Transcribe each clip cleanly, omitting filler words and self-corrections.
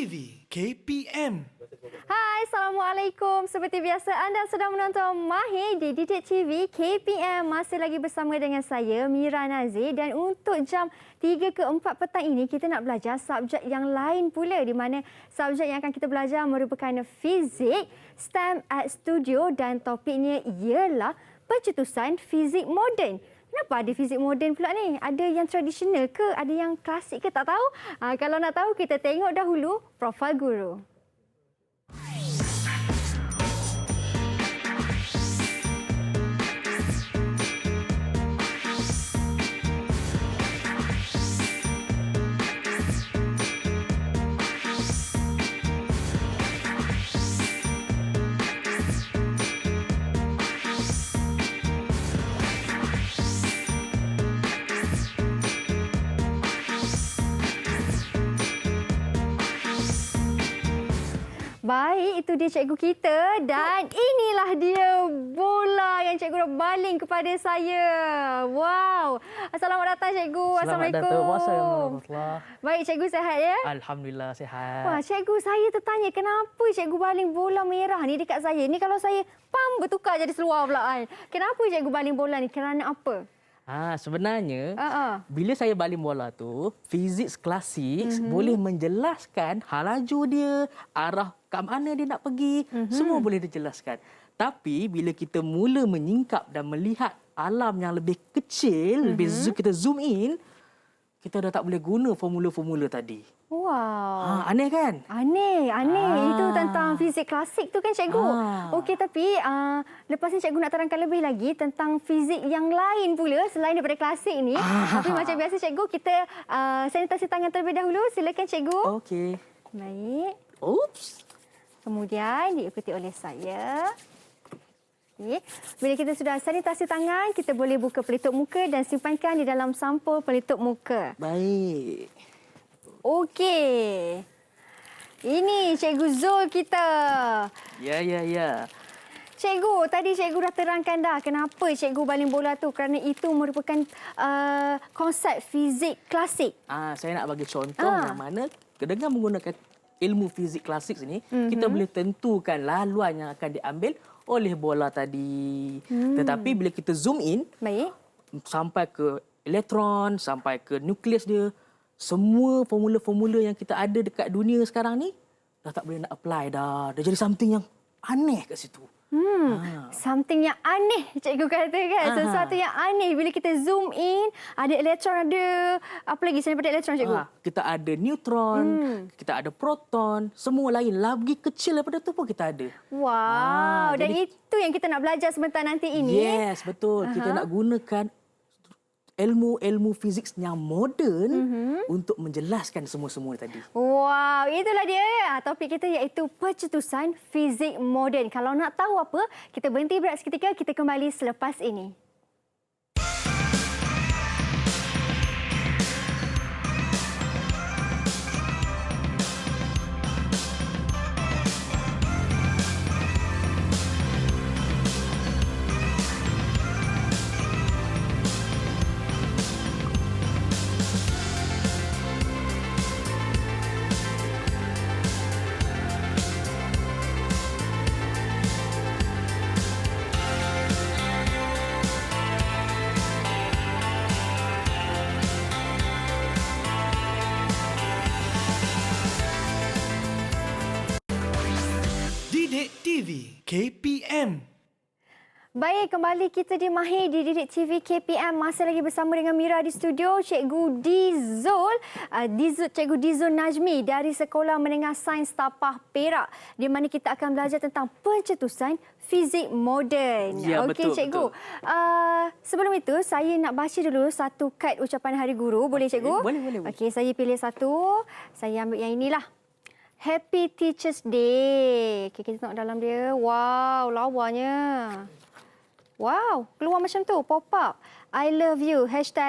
TV KPM. Hai, Assalamualaikum. Seperti biasa, anda sedang menonton Mahir di Didik TV KPM. Masih lagi bersama dengan saya, Mira Nazir. Dan untuk jam 3 ke 4 petang ini, kita nak belajar subjek yang lain pula. Di mana subjek yang akan kita belajar merupakan fizik, STEM at Studio dan topiknya ialah pencetusan fizik moden. Kenapa ada fizik moden pula ni? Ada yang tradisional ke? Ada yang klasik ke? Tak tahu? Kalau nak tahu, kita tengok dahulu profil guru. Baik, itu dia cikgu kita dan inilah dia bola yang cikgu dah baling kepada saya. Wow. Selamat datang cikgu. Assalamualaikum. Selamat datang. Baik, cikgu sihat ya? Alhamdulillah sihat. Wah, cikgu saya tertanya kenapa cikgu baling bola merah ni dekat saya. Ni kalau saya bertukar jadi seluar pula kan. Kenapa cikgu baling bola ni? Kerana apa? Sebenarnya bila saya baling bola tu, fizik klasik boleh menjelaskan laju dia, arah ke mana dia nak pergi, semua boleh dijelaskan. Tapi bila kita mula menyingkap dan melihat alam yang lebih kecil, kita zoom in, kita dah tak boleh guna formula-formula tadi. Wow. Aneh kan? Aneh. Itu tentang fizik klasik tu kan cikgu? Okey, tapi lepas ni cikgu nak terangkan lebih lagi tentang fizik yang lain pula selain daripada klasik ni. Tapi macam biasa cikgu, kita sanitasi tangan terlebih dahulu. Silakan cikgu. Okey. Baik. Oops. Kemudian diikuti oleh saya. Okay. Bila kita sudah sanitasi tangan, kita boleh buka pelitup muka dan simpankan di dalam sampul pelitup muka. Baik. Okey. Ini Cikgu Zul kita. Ya. Cikgu, tadi cikgu dah terangkan dah kenapa cikgu baling bola tu, kerana itu merupakan konsep fizik klasik. Saya nak bagi contoh yang mana dengan menggunakan ilmu fizik klasik ni, kita boleh tentukan laluan yang akan diambil oleh bola tadi. Tetapi bila kita zoom in, Baik. sampai ke elektron, sampai ke nukleus dia, semua formula-formula yang kita ada dekat dunia sekarang ni dah tak boleh nak apply dah. Dah jadi something yang aneh kat situ. Something yang aneh cikgu kata kan. Sesuatu yang aneh bila kita zoom in, ada elektron, ada apa lagi selain daripada elektron cikgu? Kita ada neutron, kita ada proton, semua lain lagi kecil daripada tu pun kita ada. Wow, dan jadi, itu yang kita nak belajar sebentar nanti ini. Yes, betul. Kita nak gunakan ilmu fizik yang moden untuk menjelaskan semua-semua tadi. Wow, itulah dia topik kita iaitu pencetusan fizik moden. Kalau nak tahu apa, kita berhenti berehat seketika, kita kembali selepas ini. Didik TV KPM. Baik, kembali kita di Mahir di Didik TV KPM. Masih lagi bersama dengan Mira di studio, Cikgu Dizul. Cikgu Dizul Najmi dari Sekolah Menengah Sains Tapah Perak. Di mana kita akan belajar tentang pencetusan fizik moden. Ya, Okey, betul, Cikgu. betul. Sebelum itu, saya nak baca dulu satu kad ucapan Hari Guru. Boleh, Cikgu? Boleh. Okey, saya pilih satu. Saya ambil yang inilah. Happy Teachers Day. Okay, kita tengok dalam dia. Wow, lawanya. Wow, keluar macam tu, pop up. I love you.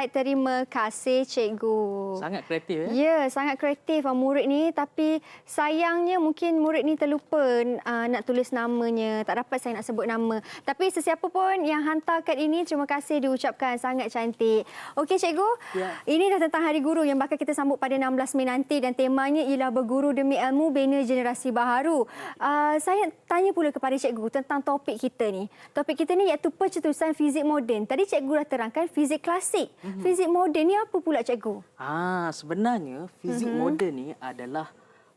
#terima kasih cikgu. Sangat kreatif Ya, sangat kreatif murid ni, tapi sayangnya mungkin murid ni terlupa nak tulis namanya. Tak dapat saya nak sebut nama. Tapi sesiapa pun yang hantar kad ini, terima kasih diucapkan. Sangat cantik. Okey cikgu, ini dah tentang Hari Guru yang bakal kita sambut pada 16 Mei nanti dan temanya ialah berguru demi ilmu bina generasi baharu. Saya tanya pula kepada cikgu tentang topik kita ni. Topik kita ni iaitu pencetusan fizik moden. Tadi cikgu dah terangkan fizik klasik. Fizik moden ni apa pula cikgu? Sebenarnya fizik moden ni adalah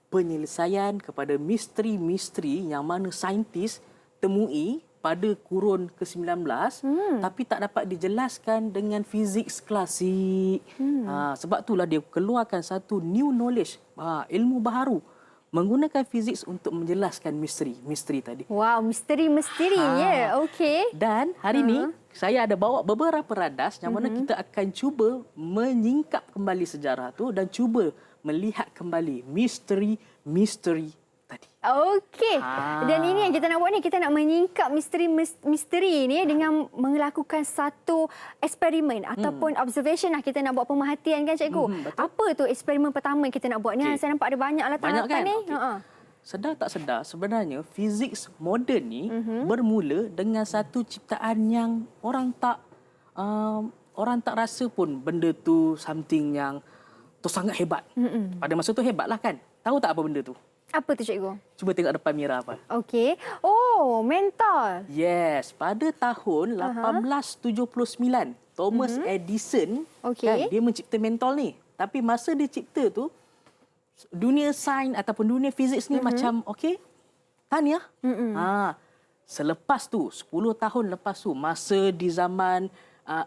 penyelesaian kepada misteri-misteri yang mana saintis temui pada kurun ke-19 tapi tak dapat dijelaskan dengan fizik klasik. Sebab itulah dia keluarkan satu new knowledge, ilmu baharu menggunakan fizik untuk menjelaskan misteri tadi. Wow, misteri-misteri ya. Okey. Dan hari ini saya ada bawa beberapa radas yang mana kita akan cuba menyingkap kembali sejarah tu dan cuba melihat kembali misteri tadi. Okey. Dan ini yang kita nak buat ni, kita nak menyingkap misteri ni dengan melakukan satu eksperimen ataupun observation lah. Kita nak buat pemerhatian kan cikgu. Apa tu eksperimen pertama yang kita nak buat ni? Saya nampak ada banyak latar-latar kan? ni. Sedar tak sedar sebenarnya fizik moden ni bermula dengan satu ciptaan yang orang tak rasa pun benda tu something yang tu sangat hebat. Pada masa tu hebatlah kan. Tahu tak apa benda tu? Apa tu cikgu? Cuba tengok depan Mira apa. Okey. Oh, mentol. Yes, pada tahun 1879 Thomas Edison kan, dia mencipta mentol ni. Tapi masa dia cipta tu dunia sains ataupun dunia fizik ni macam tahniah. Selepas tu 10 tahun lepas tu masa di zaman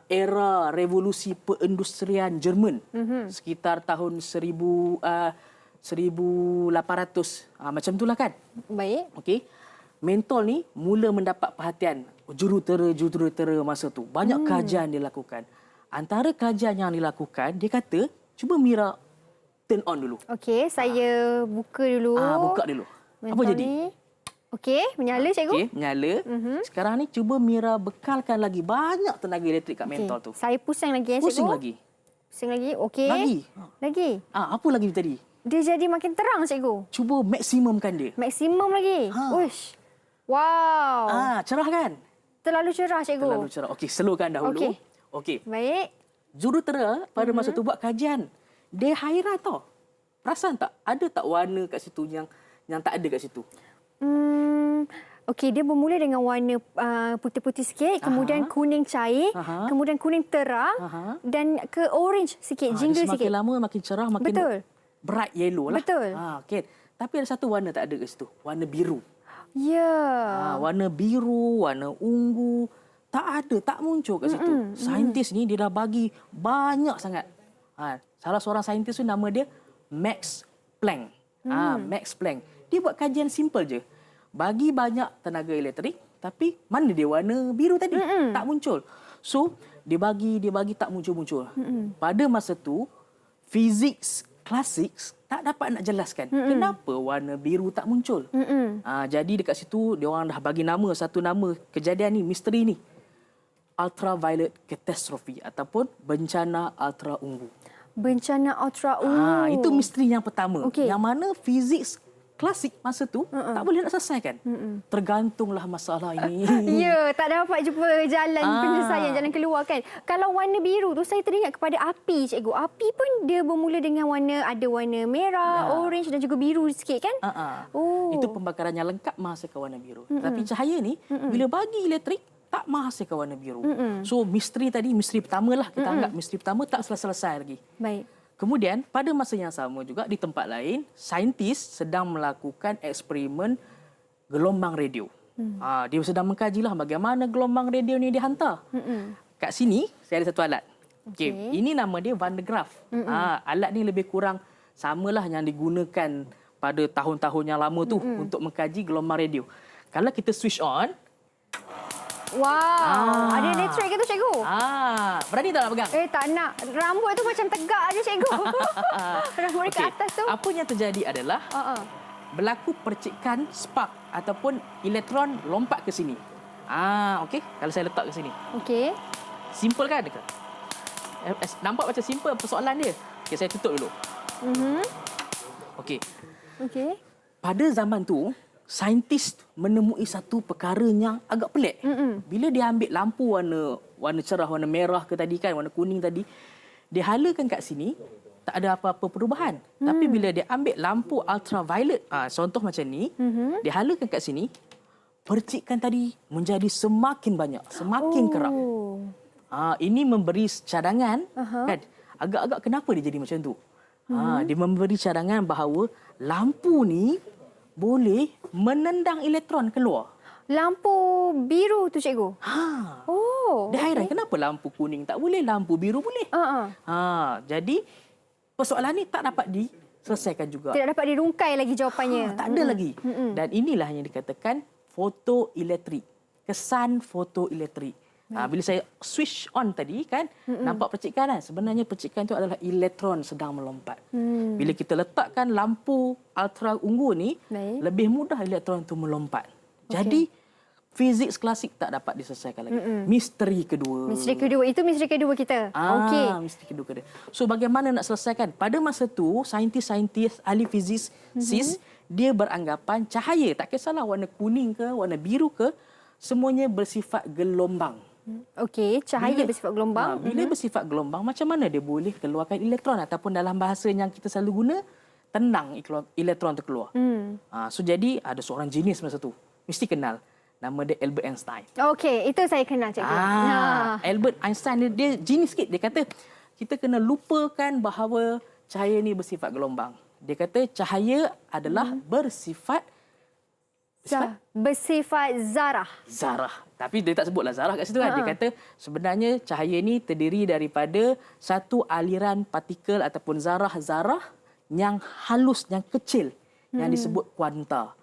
era revolusi perindustrian Jerman sekitar tahun 1800 macam itulah kan. Baik. Okey. Mentol ni mula mendapat perhatian jurutera masa tu. Banyak kajian dilakukan. Antara kajian yang dilakukan, dia kata, cuba Mira turn on dulu. Okey, saya buka dulu. Buka dulu. Mentol apa jadi? Okey, menyala cikgu. Okey, menyala. Sekarang ni cuba Mira bekalkan lagi banyak tenaga elektrik kat mentol tu. Saya pusing lagi cikgu. Pusing lagi. Pusing lagi. Okey. Lagi. Apa lagi tadi? Dia jadi makin terang cikgu. Cuba maksimumkan dia. Maksimum lagi. Uish. Wow. Cerah kan? Terlalu cerah cikgu. Terlalu cerah. Okey, slowkan dahulu. Okey. Baik. Jurutera pada masa tu buat kajian. Dia hairan tau. Perasan tak? Ada tak warna kat situ yang tak ada kat situ? Okey, dia bermula dengan warna putih-putih sikit, kemudian kuning cair, kemudian kuning terang dan ke orange sikit, jingga sikit. Semakin lama makin cerah, makin bright yellow lah. Betul. Okay. Tapi ada satu warna tak ada kat situ. Warna biru. Ya. Warna biru, warna ungu. Tak ada, tak muncul kat situ. Saintis ni dia dah bagi banyak sangat. Salah seorang saintis tu nama dia Max Planck. Max Planck. Dia buat kajian simple je. Bagi banyak tenaga elektrik, tapi mana dia warna biru tadi? Tak muncul. So, dia bagi tak muncul-muncul. Pada masa tu, fizik klasik tak dapat nak jelaskan kenapa warna biru tak muncul. Jadi dekat situ, dia orang dah bagi satu nama kejadian ni, misteri ni. Ultraviolet catastrophe ataupun bencana ultra ungu. Bencana ultra ungu. Itu misteri yang pertama. Yang mana fizik klasik masa tu tak boleh nak selesaikan. Tergantunglah masalah ini. Ya, tak dapat jumpa jalan penyelesaian, jalan keluar kan. Kalau warna biru tu saya teringat kepada api cikgu. Api pun dia bermula dengan ada warna merah, orange dan juga biru sikit kan? Itu pembakaran yang lengkap menghasilkan warna biru. Tapi cahaya ni bila bagi elektrik tak menghasilkan warna biru. So misteri tadi, misteri pertama lah kita anggap misteri pertama tak selesai lagi. Baik. Kemudian pada masa yang sama juga di tempat lain, saintis sedang melakukan eksperimen gelombang radio. Dia sedang mengkajilah bagaimana gelombang radio ni dihantar. Kat sini saya ada satu alat. Ini nama dia Van de Graaff. Alat ni lebih kurang samalah yang digunakan pada tahun-tahun yang lama tu untuk mengkaji gelombang radio. Kalau kita switch on, wow, ada elektrik ke tu cikgu? Berani tak nak pegang? Tak nak. Rambut tu macam tegak aja cikgu. Rambut ke atas tu. Apa yang terjadi adalah berlaku percikan spark ataupun elektron lompat ke sini. Okey, kalau saya letak ke sini. Okey. Simple kan? Nampak macam simple persoalan dia. Okey, saya tutup dulu. Okey. Okey. Pada zaman tu, saintis menemui satu perkara yang agak pelik. Bila dia ambil lampu warna cerah, warna merah ke tadi kan, warna kuning tadi, dia halakan kat sini, tak ada apa-apa perubahan. Tapi bila dia ambil lampu ultraviolet, contoh macam ni, dia halakan kat sini, percikan tadi menjadi semakin banyak, semakin kerap. Ini memberi cadangan, kan? Agak-agak kenapa dia jadi macam tu? Dia memberi cadangan bahawa lampu ni boleh menendang elektron keluar. Lampu biru tu cikgu? Oh. Dia hairan kenapa lampu kuning tak boleh, lampu biru boleh? Jadi persoalan ni tak dapat diselesaikan juga. Tidak dapat dirungkai lagi jawapannya. Tak ada lagi. Dan inilah yang dikatakan fotoelektrik. Kesan fotoelektrik. Bila saya switch on tadi kan, nampak percikan kan? Sebenarnya percikan itu adalah elektron sedang melompat. Bila kita letakkan lampu ultra ungu ni, lebih mudah elektron itu melompat. Jadi fizik klasik tak dapat diselesaikan lagi. Misteri kedua. Misteri kedua. Itu misteri kedua kita. Okey. Misteri kedua kita. So bagaimana nak selesaikan? Pada masa tu, saintis-saintis, ahli fizik, dia beranggapan cahaya, tak kisahlah warna kuning ke, warna biru ke, semuanya bersifat gelombang. Okey, cahaya bersifat gelombang. Bila bersifat gelombang, macam mana dia boleh keluarkan elektron? Ataupun dalam bahasa yang kita selalu guna, tenang elektron itu keluar. So jadi ada seorang genius masa tu. Mesti kenal. Nama dia Albert Einstein. Okey, itu saya kenal cikgu. Albert Einstein dia genius sikit. Dia kata kita kena lupakan bahawa cahaya ni bersifat gelombang. Dia kata cahaya adalah bersifat zarah. Zarah. Tapi dia tak sebutlah zarah kat situ kan. Dia kata sebenarnya cahaya ni terdiri daripada satu aliran partikel ataupun zarah-zarah yang halus, yang kecil, yang disebut kuanta.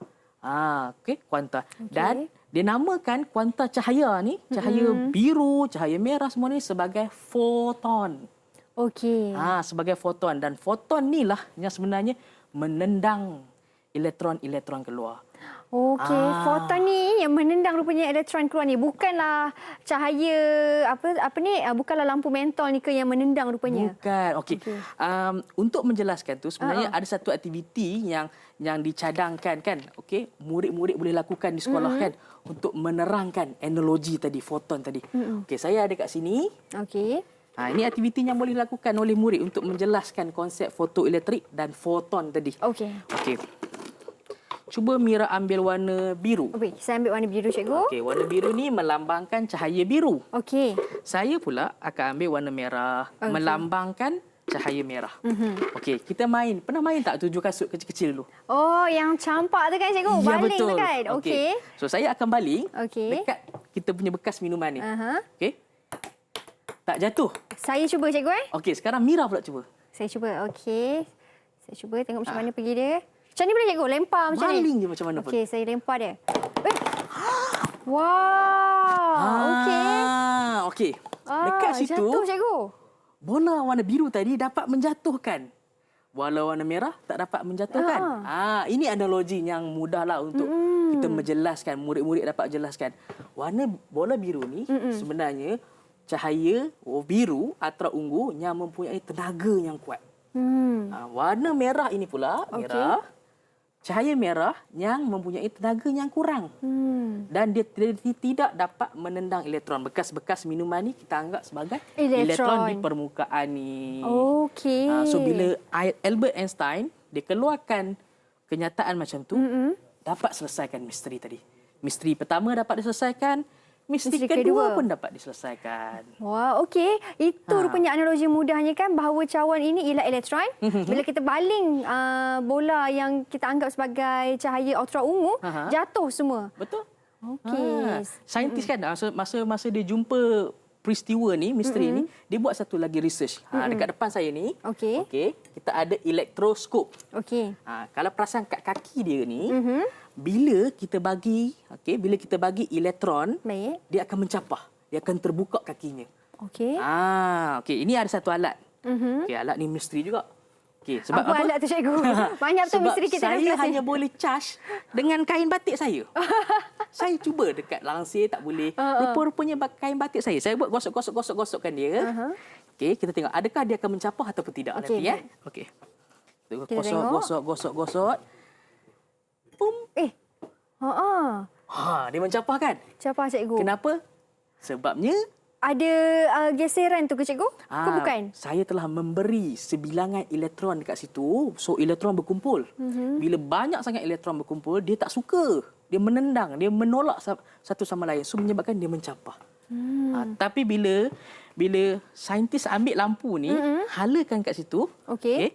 Okey, kuanta. Dan dia namakan kuanta cahaya ni, cahaya biru, cahaya merah semua ni sebagai foton. Okey. Sebagai foton, dan foton ni lah yang sebenarnya menendang elektron-elektron keluar. Okey, foton ni yang menendang rupanya elektron keluar ni, bukanlah cahaya bukanlah lampu mentol ni ke yang menendang rupanya. Bukan. Okey. Untuk menjelaskan tu sebenarnya ada satu aktiviti yang dicadangkan kan. Okey, murid-murid boleh lakukan di sekolah kan untuk menerangkan analogi tadi, foton tadi. Okey, saya ada kat sini. Okey. Ini aktiviti yang boleh dilakukan oleh murid untuk menjelaskan konsep fotoelektrik dan foton tadi. Okey. Okey. Cuba Mira ambil warna biru. Okey, saya ambil warna biru cikgu. Okey, warna biru ni melambangkan cahaya biru. Okey. Saya pula akan ambil warna merah, melambangkan cahaya merah. Okey, kita main. Pernah main tak tujuh kasut kecil-kecil dulu? Oh, yang campak tu kan cikgu? Ya, Baling betul. tu kan? Okey. So, saya akan baling Okey. dekat kita punya bekas minuman ni. Okey. Tak jatuh. Saya cuba cikgu Okey, sekarang Mira pula cuba. Saya cuba. Okey. Saya cuba tengok macam mana pergi dia. Macam ni boleh cikgu? Lempar macam ni? Baling je macam mana pun. Okey, saya lempar dia. Wow. Okey. Okey. Dekat situ, jatuh cikgu. bola warna biru tadi dapat menjatuhkan. Bola warna merah tak dapat menjatuhkan. Ini analogi yang mudahlah untuk kita menjelaskan, murid-murid dapat jelaskan. Warna bola biru ni sebenarnya cahaya biru ultra ungu yang mempunyai tenaga yang kuat. Warna merah ini pula, merah, cahaya merah yang mempunyai tenaga yang kurang. Dan dia tidak dapat menendang elektron. Bekas-bekas minuman ni kita anggap sebagai elektron di permukaan ni. Okey. So bila Albert Einstein dia keluarkan kenyataan macam tu, dapat selesaikan misteri tadi. Misteri pertama dapat diselesaikan, misteri kedua pun dapat diselesaikan. Wah, okey. Itu rupanya analogi mudahnya kan, bahawa cawan ini ialah elektron. Bila kita baling bola yang kita anggap sebagai cahaya ultra ungu, jatuh semua. Betul. Okey. Saintis kan masa dia jumpa peristiwa ni, misteri ni, dia buat satu lagi research. Dekat depan saya ni, okey, kita ada elektroskop. Okey. Kalau perasan kat kaki dia ni, bila kita bagi elektron, dia akan mencapah. Dia akan terbuka kakinya. Okey. Okey, ini ada satu alat. Okey, alat ni misteri juga. Okey, sebab apa alat tu cikgu? Banyak betul misteri kita sebab dalam saya kelas hanya boleh charge dengan kain batik saya. Saya cuba dekat langsir tak boleh. Rupa-rupanya kain batik saya buat gosokkan dia. Okey, kita tengok adakah dia akan mencapah ataupun tidak nanti ya. Okey. Gosok. Pum. Dia mencapah kan? Capah cikgu. Kenapa? Sebabnya ada geseran tu ke cikgu? Ke bukan? Saya telah memberi sebilangan elektron dekat situ. So elektron berkumpul. Bila banyak sangat elektron berkumpul, dia tak suka. Dia menendang, dia menolak satu sama lain. So menyebabkan dia mencapah. Tapi bila saintis ambil lampu ni, halakan kat situ, okay,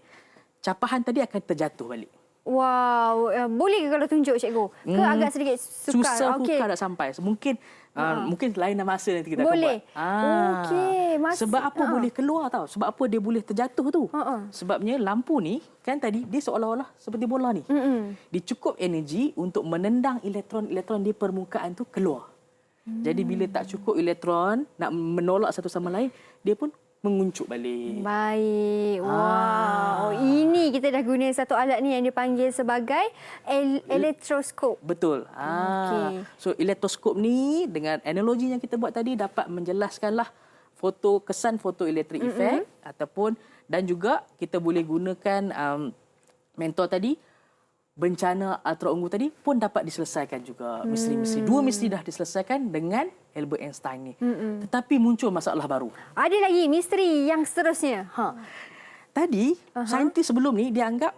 capahan tadi akan terjatuh balik. Wow, boleh ke kalau tunjuk cikgu? Ke agak sedikit sukar? Susah bukan nak sampai. Mungkin lain masa nanti kita boleh. akan buat. Okey, sebab apa boleh keluar tahu? Sebab apa dia boleh terjatuh tu? Sebabnya lampu ni kan tadi dia seolah-olah seperti bola ni. Dia cukup energi untuk menendang elektron di permukaan tu keluar. Jadi bila tak cukup elektron nak menolak satu sama lain, dia pun menguncup balik. Baik. Wow. Ini kita dah guna satu alat ni yang dipanggil sebagai elektroskop. Betul. Okey. So elektroskop ni dengan analogi yang kita buat tadi dapat menjelaskanlah kesan fotoelektrik efek ataupun dan juga kita boleh gunakan mentor tadi bencana ultraungu tadi pun dapat diselesaikan juga. Misteri-misteri. Dua misteri dah diselesaikan dengan Albert Einstein ni. Tetapi muncul masalah baru. Ada lagi misteri yang seterusnya. Tadi, saintis sebelum ni dia anggap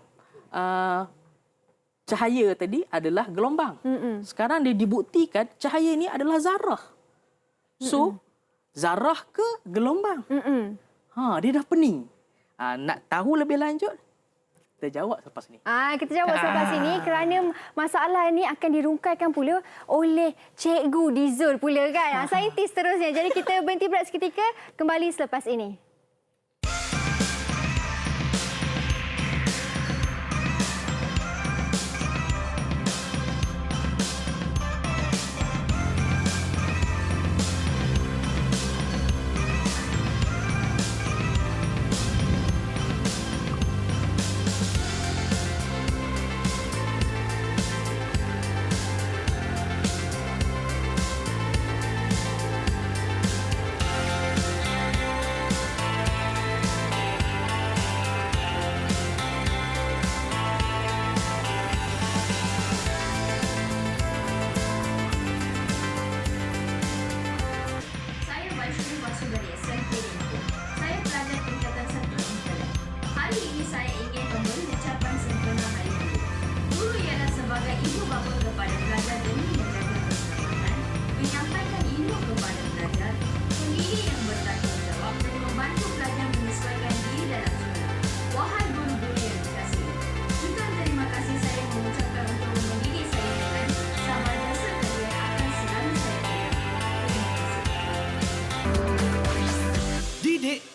cahaya tadi adalah gelombang. Sekarang dia dibuktikan cahaya ni adalah zarah. So, zarah ke gelombang? Dia dah pening. Nak tahu lebih lanjut? Kita jawab selepas ini. Kita jawab selepas ini kerana masalah ini akan dirungkaikan pula oleh Cikgu Dizul pula kan. Saintis terusnya. Jadi kita berhenti berehat seketika, kembali selepas ini.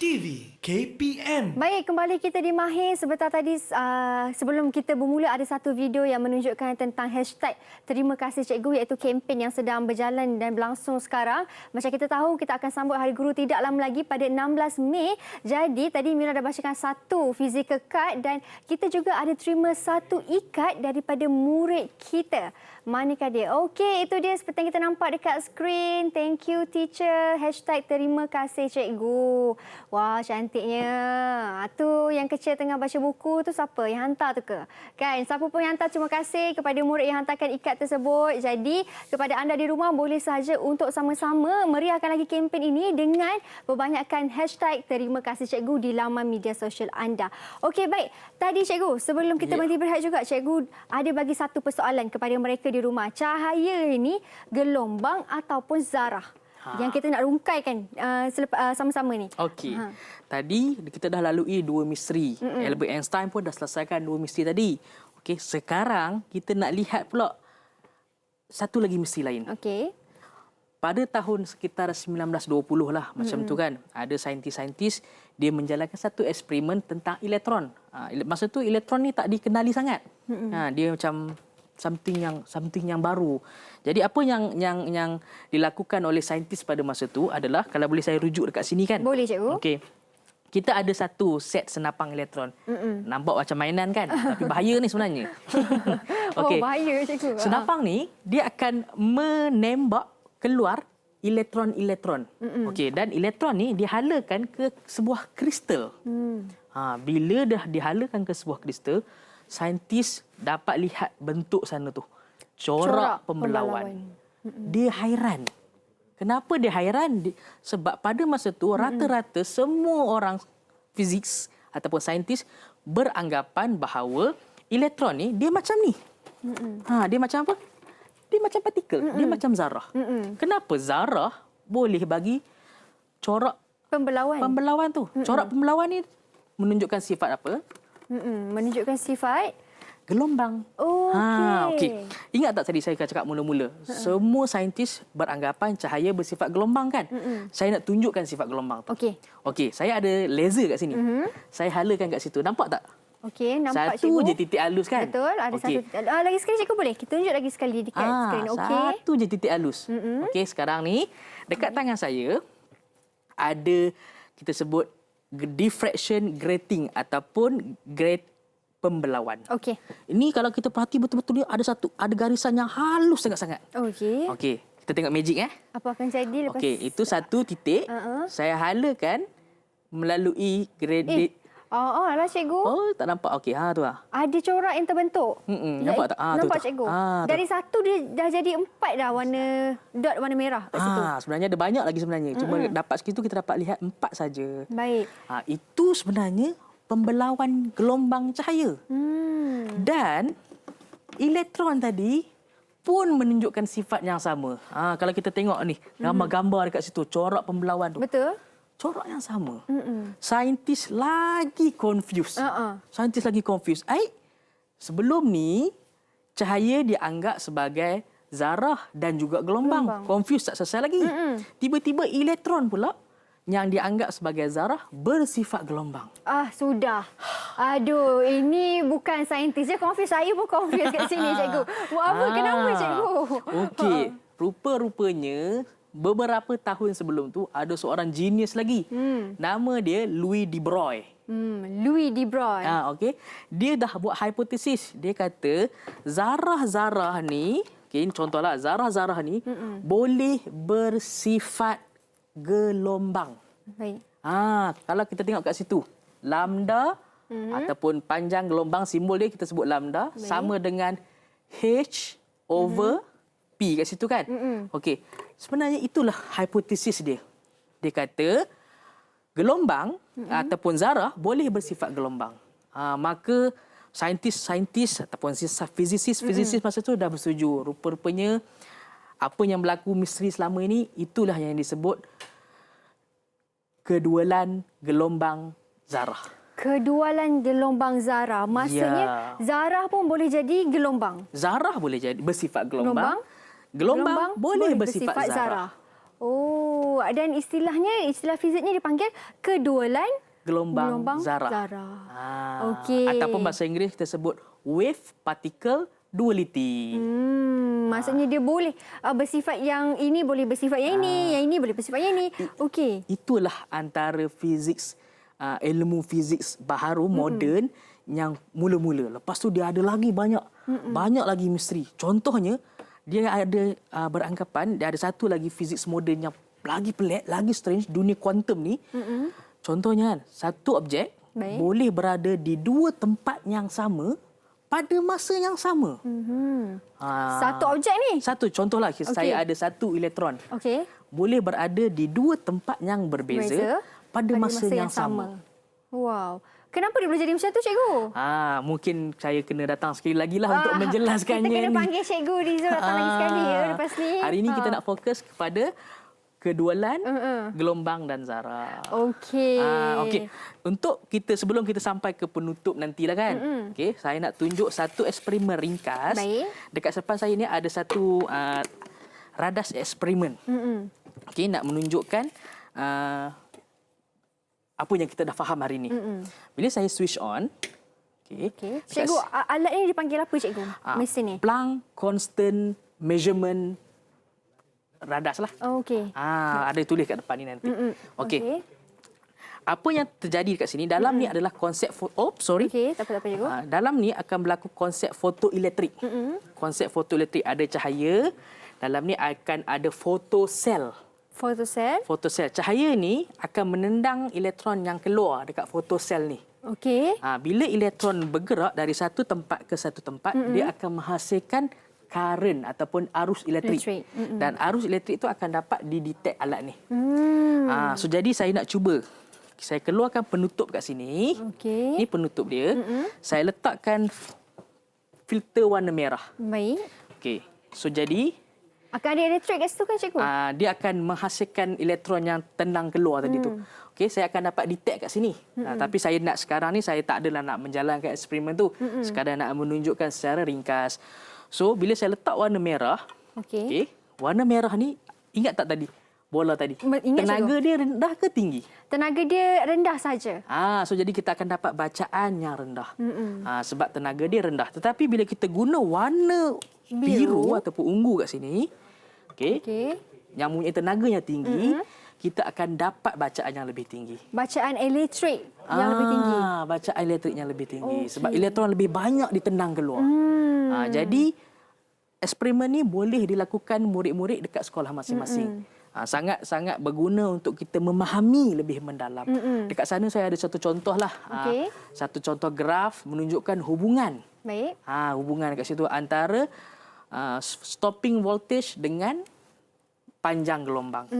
TV KPM. Baik, kembali kita di Mahir. Sebentar tadi sebelum kita bermula ada satu video yang menunjukkan tentang hashtag Terima Kasih Cikgu, iaitu kempen yang sedang berjalan dan berlangsung sekarang. Macam kita tahu, kita akan sambut Hari Guru tidak lama lagi pada 16 Mei. Jadi tadi Mira dah bacakan satu physical card dan kita juga ada terima satu ikat daripada murid kita. Manakah dia? Okey, itu dia seperti yang kita nampak dekat skrin. Thank you teacher. Hashtag Terima Kasih Cikgu. Wah, cantiknya. Tu yang kecil tengah baca buku tu siapa? Yang hantar tu ke? Kan? Siapa pun yang hantar, terima kasih kepada murid yang hantarkan ikat tersebut. Jadi, kepada anda di rumah boleh sahaja untuk sama-sama meriahkan lagi kempen ini dengan perbanyakkan hashtag Terima Kasih Cikgu di laman media sosial anda. Okey, baik. Tadi Cikgu, sebelum kita berhenti berehat juga, Cikgu ada bagi satu persoalan kepada mereka di rumah. Cahaya ini gelombang ataupun zarah? Yang kita nak rungkaikan sama-sama ni. Okey. Tadi kita dah lalui dua misteri. Albert Einstein pun dah selesaikan dua misteri tadi. Okey, sekarang kita nak lihat pula satu lagi misteri lain. Okey. Pada tahun sekitar 1920 lah, macam tu kan. Ada saintis-saintis dia menjalankan satu eksperimen tentang elektron. Masa tu elektron ni tak dikenali sangat. Dia macam something yang baru. Jadi apa yang dilakukan oleh saintis pada masa itu adalah, kalau boleh saya rujuk dekat sini kan. Boleh, Cikgu. Okey. kita ada satu set senapang elektron. Nampak macam mainan kan? Tapi bahaya ni sebenarnya. Oh, bahaya cikgu. Senapang ni, dia akan menembak keluar elektron-elektron. Okey, dan elektron ni dihalakan ke sebuah kristal. Bila dah dihalakan ke sebuah kristal, saintis dapat lihat bentuk sana tu. Corak pembelauan. Dia hairan. Kenapa dia hairan? Sebab pada masa tu rata-rata semua orang fizik ataupun saintis beranggapan bahawa elektron ni dia macam ni. Dia macam apa? Dia macam partikel, dia macam zarah. Kenapa zarah boleh bagi corak pembelauan tu? Corak pembelauan ni menunjukkan sifat apa? Menunjukkan sifat gelombang. Okey. Ingat tak tadi saya cakap mula-mula? Semua saintis beranggapan cahaya bersifat gelombang kan? Saya nak tunjukkan sifat gelombang tu. Okey, saya ada laser kat sini. Saya halakan kat situ. Nampak tak? Okey, nampak satu cikgu. Je titik halus kan? Betul, ada satu. Lagi sekali cikgu boleh? Kita tunjuk lagi sekali dekat skrin. Okey. Satu je titik halus. Okey, sekarang ni dekat tangan saya ada kita sebut diffraction grating ataupun grade pembelauan. Okey. Ini kalau kita perhati betul-betul dia ada garisan yang halus sangat-sangat. Okey. Okey, kita tengok magic Apa akan jadi lepas? Okey, itu satu titik. Saya halakan melalui grade. Alah cikgu. Oh, tak nampak. Okey, tu lah. Ada corak yang terbentuk. Nampak tak? Nampak tu. cikgu. Dari satu dia dah jadi 4 dah warna dot warna merah kat situ. Sebenarnya ada banyak lagi sebenarnya. Cuma dapat segitu kita dapat lihat 4 saja. Baik. Itu sebenarnya pembelauan gelombang cahaya. Dan elektron tadi pun menunjukkan sifat yang sama. Kalau kita tengok ni, gambar-gambar dekat situ, corak pembelauan tu. Betul. Corak yang sama. Saintis lagi confused. Saintis lagi confused. Sebelum ni, cahaya dianggap sebagai zarah dan juga gelombang. Confused tak selesai lagi. Tiba-tiba elektron pula yang dianggap sebagai zarah bersifat gelombang. Sudah. Aduh, ini bukan saintis je confused. Saya pun confused kat sini, cikgu. Buat apa? Kenapa, cikgu? Okey. Rupa-rupanya, beberapa tahun sebelum tu, ada seorang genius lagi. Nama dia Louis de Broglie. Louis de Broglie. Okey. Dia dah buat hipotesis. Dia kata, zarah-zarah ni, contohlah, zarah-zarah ni boleh bersifat gelombang. Baik. Kalau kita tengok kat situ, lambda ataupun panjang gelombang, simbol dia kita sebut lambda, sama dengan H over P kat situ kan? Okey. Sebenarnya itulah hipotesis dia. Dia kata gelombang ataupun zarah boleh bersifat gelombang. Maka saintis ataupun fizisis masa tu dah bersetuju. Rupa-rupanya apa yang berlaku misteri selama ini, itulah yang disebut kedualan gelombang zarah. Kedualan gelombang zarah. Maksudnya zarah pun boleh jadi gelombang. Zarah boleh jadi bersifat gelombang. Gelombang boleh bersifat zarah. Dan istilah fiziknya dipanggil kedualan gelombang zarah. Okey. Ataupun bahasa Inggeris kita sebut wave particle duality. Maksudnya dia boleh bersifat yang ini boleh bersifat yang ini boleh bersifat yang ini. Okey. Itulah antara ilmu fizik baharu moden yang mula-mula. Lepas tu dia ada lagi banyak lagi misteri. Contohnya dia ada beranggapan dia ada satu lagi fizik moden yang lagi pelik, lagi strange, dunia kuantum ni. Contohnya kan, satu objek boleh berada di dua tempat yang sama pada masa yang sama. Satu objek ni? Satu. Contohlah, saya ada satu elektron. Okey. Boleh berada di dua tempat yang berbeza pada masa yang sama. Wow. Kenapa dia boleh jadi macam tu, cikgu? Mungkin saya kena datang sekali lagi lah untuk menjelaskannya. Kita kena panggil cikgu Rizal datang lagi sekali ya lepas ni. Hari ini kita nak fokus kepada kedualan gelombang dan zarah. Okey. Okey. Untuk kita sebelum kita sampai ke penutup nantilah kan. Okey, saya nak tunjuk satu eksperimen ringkas. Baik. Dekat depan saya ni ada satu radas eksperimen. Okey, nak menunjukkan apa yang kita dah faham hari ini. Bila saya switch on, okey. Cikgu, alat ini dipanggil apa, cikgu? Mesin ni. Planck Constant Measurement Radas lah. Okey. Ada tulis kat depan ni nanti. Okey. apa yang terjadi dekat sini, dalam ni adalah konsep Okey, tak apa cikgu. dalam ni akan berlaku konsep fotoelektrik. Konsep fotoelektrik, ada cahaya, dalam ni akan ada fotosel. Fotosel. Fotosel. Cahaya ni akan menendang elektron yang keluar dekat fotosel ni. Okey. Bila elektron bergerak dari satu tempat ke satu tempat, dia akan menghasilkan current ataupun arus elektrik. Dan arus elektrik itu akan dapat didetect alat ni. So jadi saya nak cuba. Saya keluarkan penutup kat sini. Okey. Ini penutup dia. Saya letakkan filter warna merah. Baik. Okey. So jadi Akan ada elektrik kat situ kan cikgu? dia akan menghasilkan elektron yang tendang keluar tadi tu. Okey, saya akan dapat detect kat sini. Tapi saya nak sekarang ni, saya tak adalah nak menjalankan eksperimen tu. Sekadar nak menunjukkan secara ringkas. So, bila saya letak warna merah, Okey. warna merah ni, ingat tak tadi? Bola tadi. Ingat, tenaga dia rendah ke tinggi? Tenaga dia rendah saja. So jadi kita akan dapat bacaan yang rendah. Sebab tenaga dia rendah. Tetapi bila kita guna warna biru ataupun ungu kat sini, okey, yang mempunyai tenaga yang tinggi, kita akan dapat bacaan yang lebih tinggi. Bacaan elektrik yang lebih tinggi. Bacaan elektrik yang lebih tinggi. Sebab elektron lebih banyak ditendang keluar. Jadi eksperimen ni boleh dilakukan murid-murid dekat sekolah masing-masing. Sangat-sangat berguna untuk kita memahami lebih mendalam. Dekat sana saya ada satu contoh lah. Satu contoh graf menunjukkan hubungan. Baik. Hubungan kat situ antara stopping voltage dengan panjang gelombang.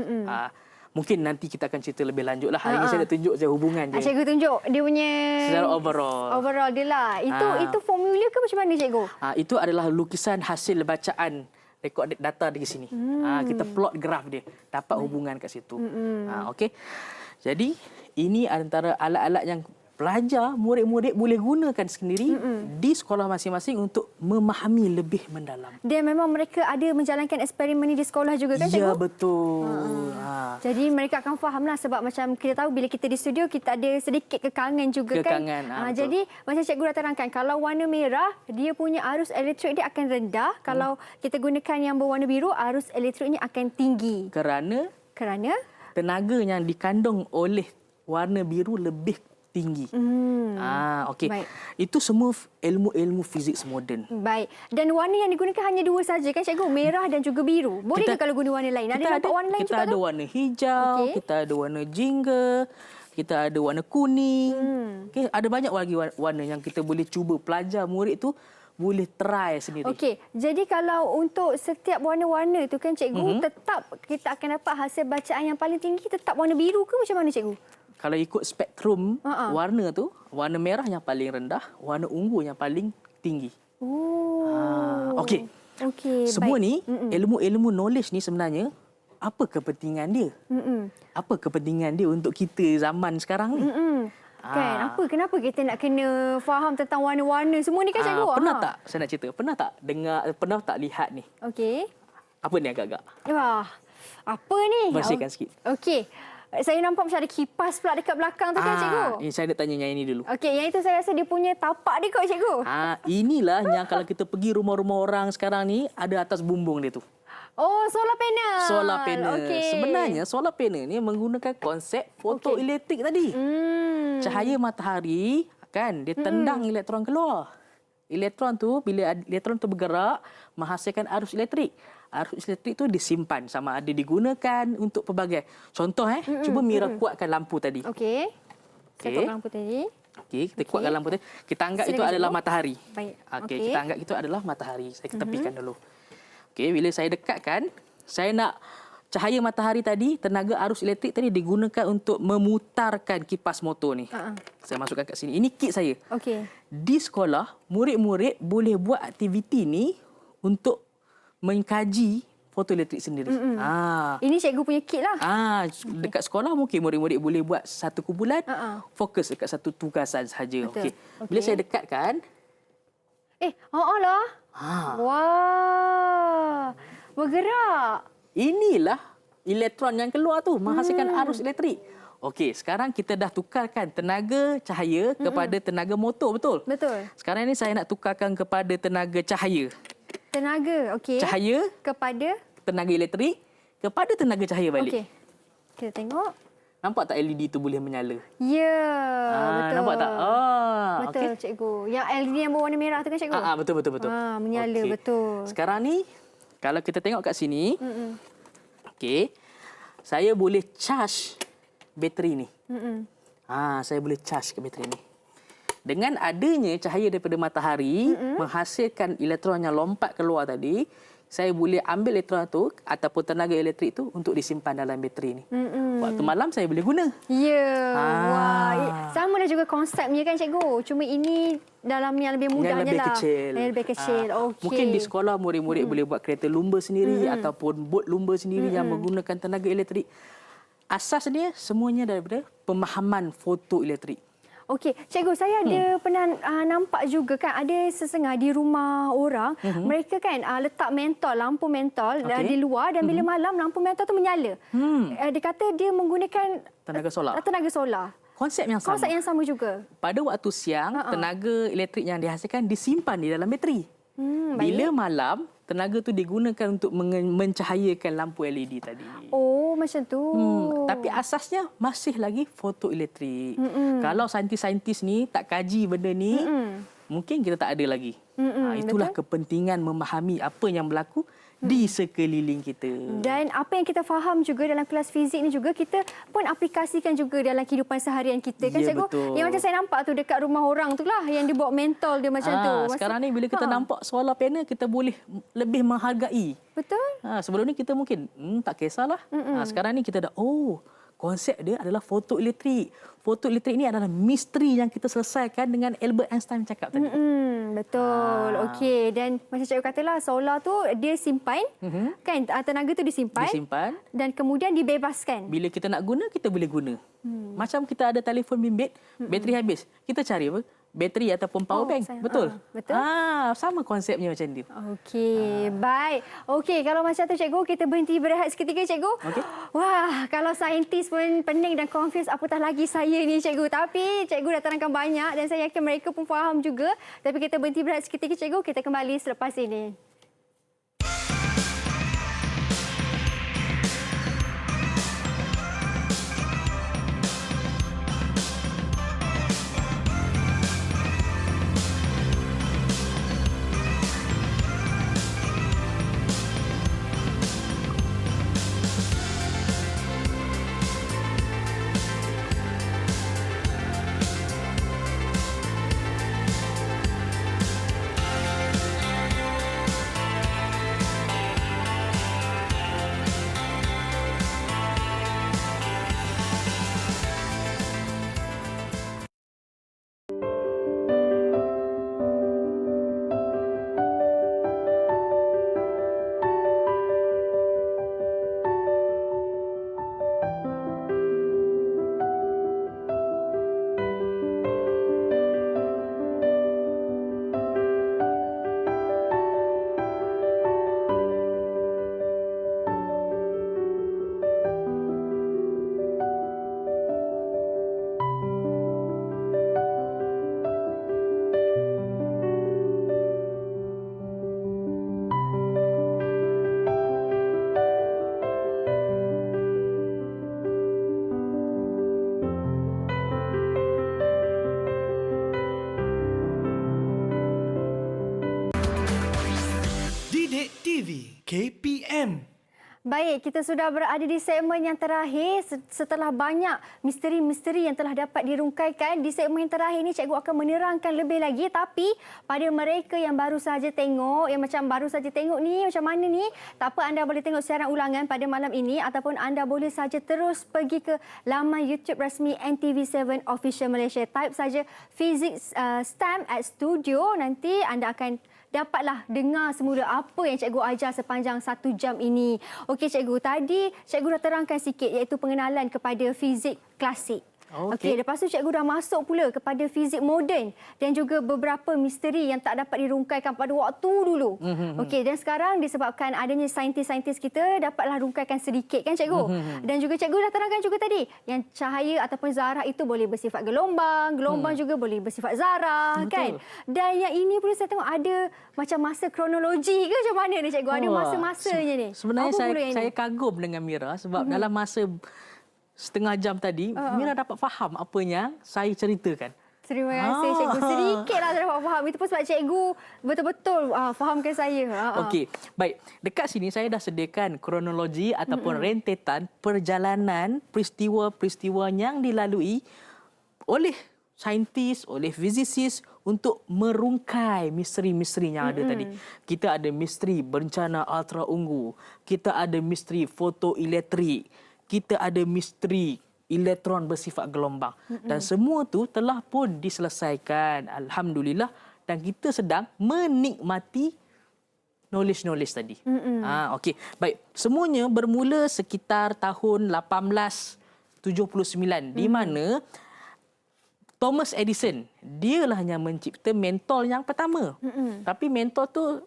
Mungkin nanti kita akan cerita lebih lanjut lah. Hari ini saya nak tunjuk je hubungan je. Cikgu tunjuk dia punya secara overall. Overall dia lah. Itu formula ke macam mana cikgu? Itu adalah lukisan hasil bacaan rekod data di sini. Kita plot graf dia, dapat hubungan kat situ. Okey. Jadi ini antara alat-alat yang pelajar, murid-murid boleh gunakan sendiri di sekolah masing-masing untuk memahami lebih mendalam. Dan memang mereka ada menjalankan eksperimen ni di sekolah juga kan cikgu? Ya, betul. Jadi mereka akan fahamlah sebab macam kita tahu bila kita di studio kita ada sedikit kekangan juga kan. Jadi macam cikgu dah terangkan kalau warna merah dia punya arus elektrik dia akan rendah, kalau kita gunakan yang berwarna biru arus elektriknya akan tinggi. Kerana tenaga yang dikandung oleh warna biru lebih tinggi. Okey. Itu semua ilmu-ilmu fizik moden. Baik. Dan warna yang digunakan hanya dua saja kan cikgu? Merah dan juga biru. Boleh ke kalau guna warna lain? Ada nampak warna lain juga? Kita ada warna hijau, kita ada warna jingga, kita ada warna kuning. Okay, ada banyak lagi warna yang kita boleh cuba pelajar murid tu boleh try sendiri. Okey. Jadi kalau untuk setiap warna-warna tu kan cikgu, tetap kita akan dapat hasil bacaan yang paling tinggi tetap warna biru ke macam mana cikgu? Kalau ikut spektrum warna tu, warna merah yang paling rendah, warna ungu yang paling tinggi. Okey. Semua ni, ilmu-ilmu knowledge ni sebenarnya, apa kepentingan dia? Apa kepentingan dia untuk kita zaman sekarang ni? Kan, kenapa kita nak kena faham tentang warna-warna semua ni kan cikgu? Pernah tak, saya nak cerita, pernah tak lihat ni? Okey. Apa ni agak-agak? Wah, apa ni? Bersihkan sikit. Okey. Saya nampak macam ada kipas pula dekat belakang tu kan cikgu? Ini saya nak tanya yang ini dulu. Okey, yang itu saya rasa dia punya tapak dia kot cikgu. Inilah yang kalau kita pergi rumah-rumah orang sekarang ni, ada atas bumbung dia tu. Oh, solar panel. Solar panel. Okay. Sebenarnya solar panel ni menggunakan konsep fotoelektrik tadi. Cahaya matahari kan dia tendang elektron keluar. Elektron tu bila elektron tu bergerak menghasilkan arus elektrik. Arus elektrik tu disimpan sama ada digunakan untuk pelbagai. Contoh cuba Mira kuatkan lampu tadi. Okey. Saya kuatkan lampu tadi. Okey, kita kuatkan lampu tadi. Kita anggap itu adalah matahari. Baik. Okey, kita anggap itu adalah matahari. Saya tepikan dulu. Okey, bila saya dekatkan, saya nak cahaya matahari tadi, tenaga arus elektrik tadi digunakan untuk memutarkan kipas motor ni. Saya masukkan kat sini. Ini kit saya. Okey. Di sekolah, murid-murid boleh buat aktiviti ni untuk mengkaji fotoelektrik sendiri. Ini cikgu punya kit lah. Dekat sekolah mungkin murid-murid boleh buat satu kumpulan, fokus dekat satu tugasan sahaja. Okey. Bila saya dekatkan, lah. Wah. Bergerak. Inilah elektron yang keluar tu menghasilkan arus elektrik. Okey, sekarang kita dah tukarkan tenaga cahaya kepada tenaga motor, betul? Betul. Sekarang ni saya nak tukarkan kepada tenaga cahaya. Tenaga, okey. Cahaya kepada tenaga elektrik kepada tenaga cahaya balik. Okey. Kita tengok. Nampak tak LED tu boleh menyala? Ya, betul. Nampak tak? Betul, cikgu. Yang LED yang berwarna merah tu kan, cikgu? Betul. Menyala, betul. Sekarang ni, kalau kita tengok kat sini, okey, saya boleh charge bateri ni. Saya boleh charge ke bateri ni. Dengan adanya cahaya daripada matahari menghasilkan elektron yang lompat keluar tadi, saya boleh ambil elektron tu ataupun tenaga elektrik tu untuk disimpan dalam bateri ni. Waktu malam saya boleh guna. Ya. Wah, sama dah juga konsepnya kan, cikgu. Cuma ini dalam yang lebih mudahnya yang lebih lah. kecil. Yang lebih kecil. Okey. Mungkin di sekolah murid-murid boleh buat kereta lumba sendiri ataupun bot lumba sendiri yang menggunakan tenaga elektrik. Asasnya semuanya daripada pemahaman foto elektrik. Okey, cikgu, saya ada pernah nampak juga kan ada sesengah di rumah orang, mereka kan letak mentol, lampu mentol di luar dan bila malam lampu mentol tu menyala. Dia kata dia menggunakan Tenaga solar. Tenaga solar. Konsep yang sama. Konsep yang sama juga. Pada waktu siang, tenaga elektrik yang dihasilkan disimpan di dalam bateri. Bila malam, tenaga tu digunakan untuk mencahayakan lampu LED tadi. Oh, macam tu. Tapi asasnya masih lagi foto elektrik. Kalau saintis-saintis ni tak kaji benda ni, mungkin kita tak ada lagi. Itulah betul? Kepentingan memahami apa yang berlaku di sekeliling kita. Dan apa yang kita faham juga dalam kelas fizik ni juga kita pun aplikasikan juga dalam kehidupan seharian kita kan, cikgu? Betul. Yang macam saya nampak tu dekat rumah orang tu lah yang dia bawa mentol dia macam tu. Sekarang ni bila kita nampak solar panel, kita boleh lebih menghargai. Betul. Sebelum ni kita mungkin tak kisahlah. Sekarang ni kita dah konsep dia adalah foto elektrik. Foto elektrik ni adalah misteri yang kita selesaikan dengan Albert Einstein cakap tadi. Betul. Okey, dan macam cikgu katalah solar tu dia simpan kan, tenaga tu disimpan dan kemudian dibebaskan. Bila kita nak guna, kita boleh guna. Macam kita ada telefon bimbit, bateri habis. Kita cari apa? Bateri ataupun power bank. Betul? Betul. Sama konsepnya macam tu. Okey, baik. Okey, kalau macam tu cikgu, kita berhenti berehat seketika, cikgu. Okey. Wah, kalau saintis pun pening dan confused, apatah lagi saya ni, cikgu. Tapi cikgu dah terangkan banyak dan saya yakin mereka pun faham juga. Tapi kita berhenti berehat seketika, cikgu. Kita kembali selepas ini. KPM. Baik, kita sudah berada di segmen yang terakhir setelah banyak misteri-misteri yang telah dapat dirungkaikan. Di segmen yang terakhir ini, cikgu akan menerangkan lebih lagi. Tapi pada mereka yang baru saja tengok, yang macam baru saja tengok ni, macam mana ni, tak apa, anda boleh tengok siaran ulangan pada malam ini ataupun anda boleh saja terus pergi ke laman YouTube rasmi NTV7 Official Malaysia. Type saja Physics STEM at Studio. Nanti anda akan dapatlah dengar semula apa yang cikgu ajar sepanjang 1 jam ini. Okey cikgu, tadi cikgu dah terangkan sikit iaitu pengenalan kepada fizik klasik. Okey, lepas tu cikgu dah masuk pula kepada fizik moden dan juga beberapa misteri yang tak dapat dirungkaikan pada waktu dulu. Okey, dan sekarang disebabkan adanya saintis-saintis kita dapatlah rungkaikan sedikit kan cikgu. Dan juga cikgu dah terangkan juga tadi yang cahaya ataupun zarah itu boleh bersifat gelombang, gelombang juga boleh bersifat zarah. Betul. Kan. Dan yang ini pun saya tengok ada macam masa kronologi ke macam mana ni cikgu? Ada masa-masanya ni. Sebenarnya saya kagum dengan Mira sebab dalam masa setengah jam tadi, Mira dapat faham apa yang saya ceritakan. Terima kasih cikgu. Sedikitlah saya dapat faham. Itu pun sebab cikgu betul-betul fahamkan saya. Okey, baik. Dekat sini saya dah sediakan kronologi ataupun rentetan perjalanan peristiwa-peristiwa yang dilalui oleh saintis, oleh fizisis untuk merungkai misteri-misteri yang ada tadi. Kita ada misteri bencana ultra ungu, kita ada misteri fotoelektrik, kita ada misteri elektron bersifat gelombang. Dan semua tu telah pun diselesaikan. Alhamdulillah. Dan kita sedang menikmati knowledge tadi. Okey. Baik. Semuanya bermula sekitar tahun 1879 di mana Thomas Edison, dialah yang mencipta mentol yang pertama. Tapi mentol tu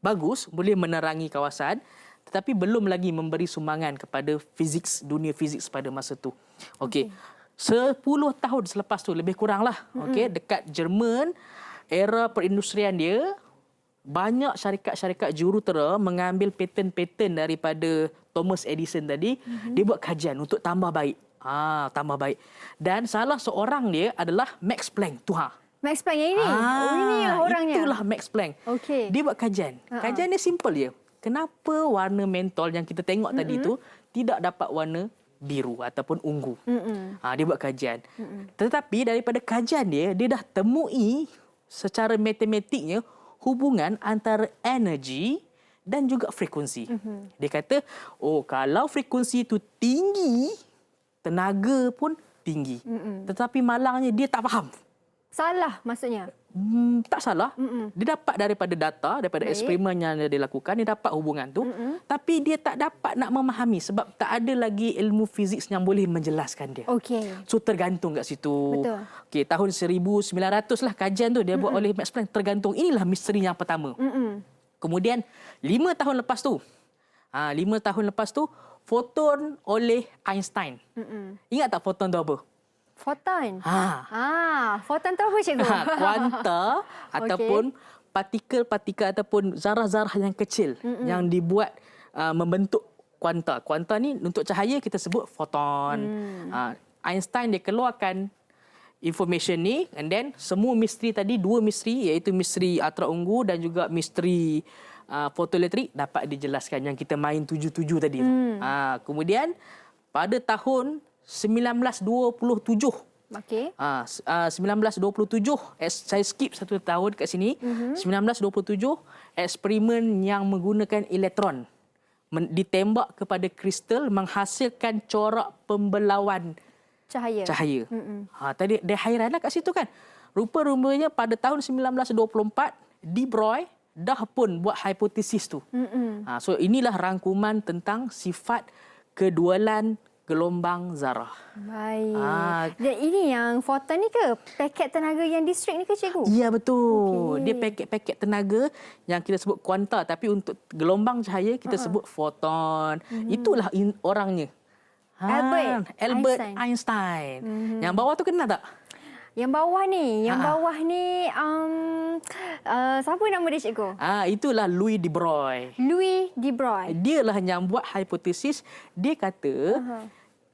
bagus, boleh menerangi kawasan, tetapi belum lagi memberi sumbangan kepada dunia fizik pada masa tu. Okey. 10 tahun selepas tu, lebih kuranglah, okey, dekat Jerman, era perindustrian dia, banyak syarikat-syarikat jurutera mengambil paten-paten daripada Thomas Edison tadi, dia buat kajian untuk tambah baik. Tambah baik. Dan salah seorang dia adalah Max Planck. Max Planck yang ini? Inilah orangnya. Itulah Max Planck. Okey. Dia buat kajian. Kajian dia simple je. Kenapa warna mentol yang kita tengok tadi tu tidak dapat warna biru ataupun ungu? Dia buat kajian. Tetapi daripada kajian dia dah temui secara matematiknya hubungan antara energi dan juga frekuensi. Dia kata, kalau frekuensi itu tinggi, tenaga pun tinggi. Tetapi malangnya dia tak faham. Salah maksudnya? Tak salah. Dia dapat daripada data, daripada eksperimen yang dia lakukan, dia dapat hubungan tu. Tapi dia tak dapat nak memahami sebab tak ada lagi ilmu fizik yang boleh menjelaskan dia. Okey. So tergantung kat situ. Betul. Okey, tahun 1900 lah kajian tu dia buat oleh Max Planck, tergantung. Inilah misteri yang pertama. Kemudian 5 tahun lepas tu, 5 tahun lepas tu, foton oleh Einstein. Ingat tak foton tu apa? Foton. Foton tu apa cikgu? Kuanta ataupun partikel-partikel ataupun zarah-zarah yang kecil yang dibuat membentuk kuanta. Kuanta ni untuk cahaya kita sebut foton. Einstein dia keluarkan information ni, and then semua misteri tadi, 2 misteri iaitu misteri ultra ungu dan juga misteri fotoelektrik dapat dijelaskan yang kita main 7-7 tadi. Kemudian pada tahun 1927. Okey. 1927, saya skip 1 tahun kat sini. 1927, eksperimen yang menggunakan elektron ditembak kepada kristal menghasilkan corak pembelauan cahaya. Tadi dia hairanlah kat situ kan. Rupa-rupanya pada tahun 1924, De Broglie dah pun buat hipotesis tu. So inilah rangkuman tentang sifat kedualan gelombang zarah. Baik. Dan ini yang foton ni ke? Paket tenaga yang distrik ni ke cikgu? Ya, betul. Dia paket-paket tenaga yang kita sebut kuanta. Tapi untuk gelombang cahaya kita sebut foton. Itulah orangnya. Albert Einstein. Yang bawah tu kenal tak? Yang bawah ni, siapa nama dia cikgu? Itulah Louis de Broglie. Louis de Broglie. Dialah yang buat hipotesis. Dia kata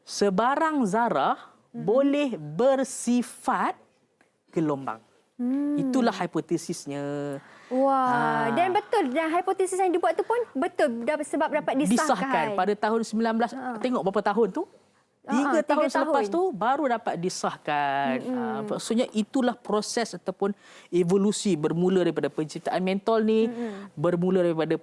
sebarang zarah boleh bersifat gelombang. Itulah hipotesisnya. Wah, dan betul, dan hipotesis yang dibuat tu pun betul sebab dapat disahkan. Pada tahun 19 tengok berapa tahun tu? 3 tahun selepas tu baru dapat disahkan. Maksudnya itulah proses ataupun evolusi bermula daripada penciptaan mentol ni, bermula daripada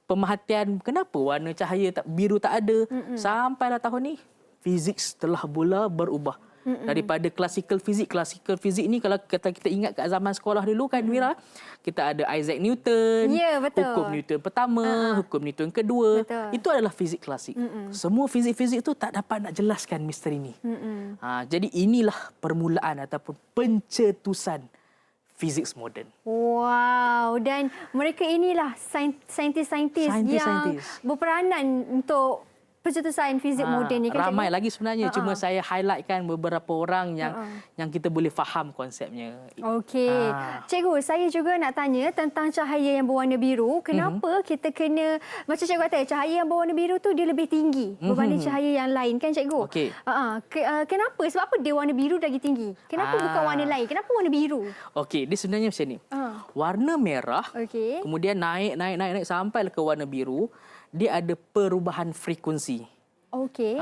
pemerhatian kenapa warna cahaya biru tak ada, sampailah tahun ni fizik telah mula berubah. Daripada klasikal fizik ni kalau kita ingat kat zaman sekolah dulu kan Mira, kita ada Isaac Newton, hukum Newton pertama, hukum Newton kedua. Itu adalah fizik klasik. Semua fizik-fizik tu tak dapat nak jelaskan misteri ni. Jadi inilah permulaan ataupun pencetusan fizik moden. Wow, dan mereka inilah saintis-saintis yang berperanan untuk pencetusan fizik moden ni kan, ramai cikgu? lagi sebenarnya. Cuma saya highlightkan beberapa orang yang kita boleh faham konsepnya. Okey. Cikgu, saya juga nak tanya tentang cahaya yang berwarna biru. Kenapa kita kena, macam cikgu kata, cahaya yang berwarna biru tu dia lebih tinggi berbanding cahaya yang lain kan cikgu? Okey. Kenapa? Sebab apa dia warna biru lagi tinggi? Kenapa bukan warna lain? Kenapa warna biru? Okey, dia sebenarnya macam ni. Warna merah, Okey. kemudian naik sampai ke warna biru, dia ada perubahan frekuensi. Okey.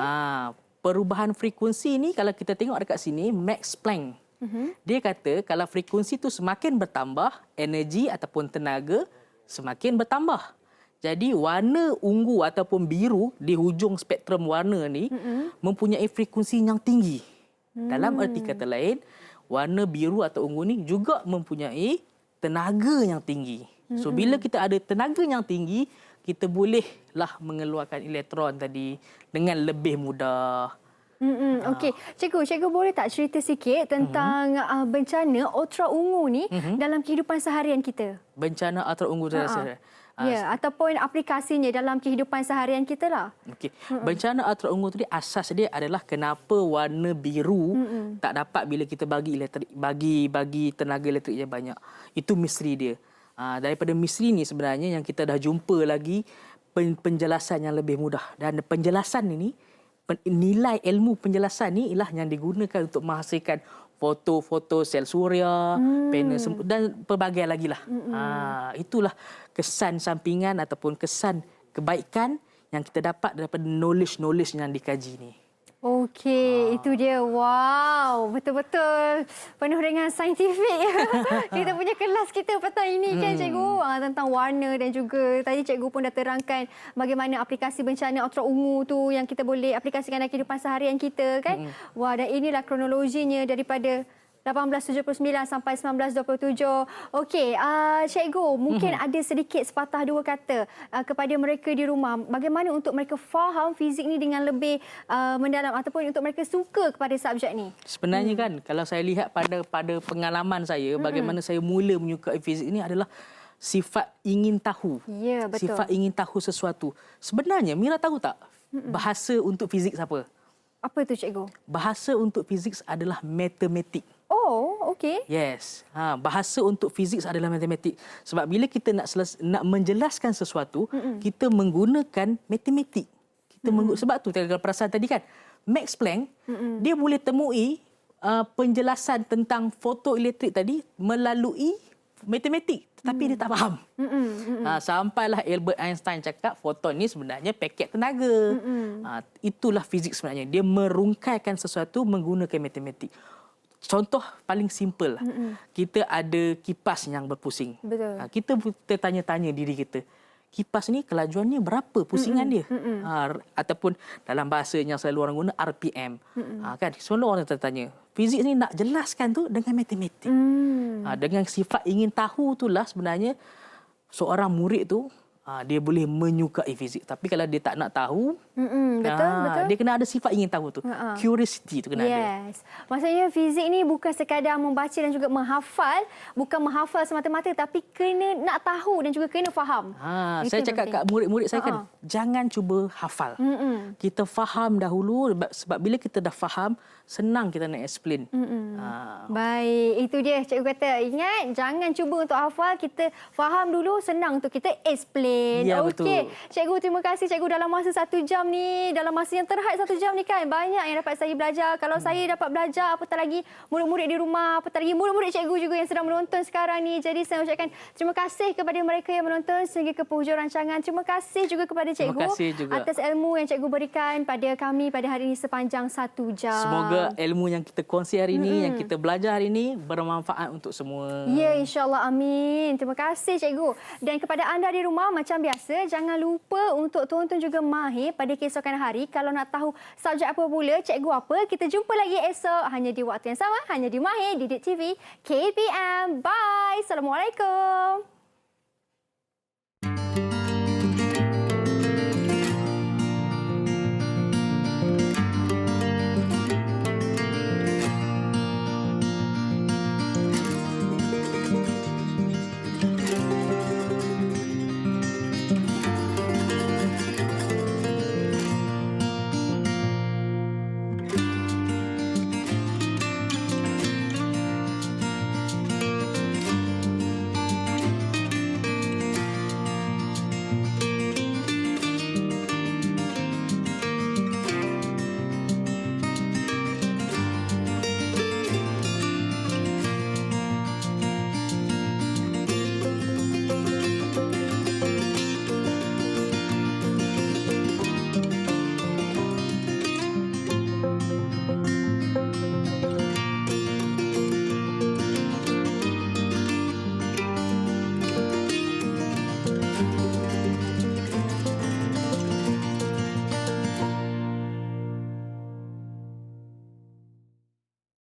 Perubahan frekuensi ni kalau kita tengok dekat sini, Max Planck. Dia kata kalau frekuensi tu semakin bertambah, energi ataupun tenaga semakin bertambah. Jadi warna ungu ataupun biru di hujung spektrum warna ni mempunyai frekuensi yang tinggi. Dalam erti kata lain, warna biru atau ungu ni juga mempunyai tenaga yang tinggi. So bila kita ada tenaga yang tinggi, kita bolehlah mengeluarkan elektron tadi dengan lebih mudah. Okey, cikgu boleh tak cerita sikit tentang bencana ultra ungu ni dalam kehidupan seharian kita? Bencana ultra ungu seharian. Ya, ataupun aplikasinya dalam kehidupan seharian kita lah. Okey. Bencana ultra ungu tadi asas dia adalah kenapa warna biru tak dapat bila kita bagi elektrik, bagi tenaga elektrik yang banyak. Itu misteri dia. Daripada misteri ni sebenarnya yang kita dah jumpa lagi penjelasan yang lebih mudah. Dan penjelasan ini, nilai ilmu penjelasan ni ialah yang digunakan untuk menghasilkan foto-foto sel suria, panel dan pelbagai lagi lah. Itulah kesan sampingan ataupun kesan kebaikan yang kita dapat daripada knowledge yang dikaji ni. Okey, itu dia. Wow, betul-betul penuh dengan saintifik. Kita punya kelas kita petang ini kan cikgu, tentang warna dan juga tadi cikgu pun dah terangkan bagaimana aplikasi bencana ultra ungu tu yang kita boleh aplikasikan dalam kehidupan seharian kita kan. Wah, dan inilah kronologinya daripada 1879 sampai 1927. Okey, cikgu, mungkin ada sedikit sepatah dua kata kepada mereka di rumah. Bagaimana untuk mereka faham fizik ni dengan lebih mendalam ataupun untuk mereka suka kepada subjek ni? Sebenarnya kan, kalau saya lihat pada pengalaman saya, bagaimana saya mula menyukai fizik ni adalah sifat ingin tahu. Ya, betul. Sifat ingin tahu sesuatu. Sebenarnya, Mira tahu tak bahasa untuk fizik siapa? Apa tu cikgu? Bahasa untuk fizik adalah matematik. Oh, okey. Yes. Bahasa untuk fizik adalah matematik. Sebab bila kita nak menjelaskan sesuatu, kita menggunakan matematik. Sebab tu kalau perasan tadi kan, Max Planck, dia boleh temui penjelasan tentang fotoelektrik tadi melalui matematik. Tetapi dia tak faham. Sampailah Albert Einstein cakap foton ni sebenarnya paket tenaga. Itulah fizik sebenarnya. Dia merungkaikan sesuatu menggunakan matematik. Contoh paling simple lah. Kita ada kipas yang berpusing. Betul. Kita tanya-tanya diri kita, kipas ni kelajuannya berapa pusingan dia? Ataupun dalam bahasa yang selalu orang guna RPM. Kan semua orang tertanya. Fizik ni nak jelaskan tu dengan matematik. Dengan sifat ingin tahu itulah sebenarnya seorang murid tu dia boleh menyukai fizik. Tapi kalau dia tak nak tahu, betul. dia kena ada sifat ingin tahu tu. Curiosity tu kena ada. Yes. Maksudnya fizik ni bukan sekadar membaca dan juga menghafal, bukan menghafal semata-mata tapi kena nak tahu dan juga kena faham. Saya cakap kat murid-murid saya kan, jangan cuba hafal. Kita faham dahulu sebab bila kita dah faham, senang kita nak explain. Baik, itu dia cikgu kata. Ingat, jangan cuba untuk hafal, kita faham dulu, senang untuk kita explain. Ya, okey. betul. Cikgu, terima kasih cikgu dalam masa 1 jam ni, dalam masa yang terhad 1 jam ni kan, banyak yang dapat saya belajar. Kalau saya dapat belajar, apatah lagi murid-murid di rumah, apatah lagi murid-murid cikgu juga yang sedang menonton sekarang ni. Jadi saya ucapkan terima kasih kepada mereka yang menonton sehingga ke penghujung rancangan. Terima kasih juga kepada cikgu atas ilmu yang cikgu berikan pada kami pada hari ini sepanjang 1 jam. Semoga ilmu yang kita kongsi hari ini, yang kita belajar hari ini bermanfaat untuk semua. Ya, insya-Allah, amin. Terima kasih cikgu. Dan kepada anda di rumah, macam biasa, jangan lupa untuk tonton juga Mahir pada keesokan hari. Kalau nak tahu subjek apa pula, cikgu apa, kita jumpa lagi esok hanya di waktu yang sama, hanya di Mahir, Didik TV, KPM. Bye. Assalamualaikum.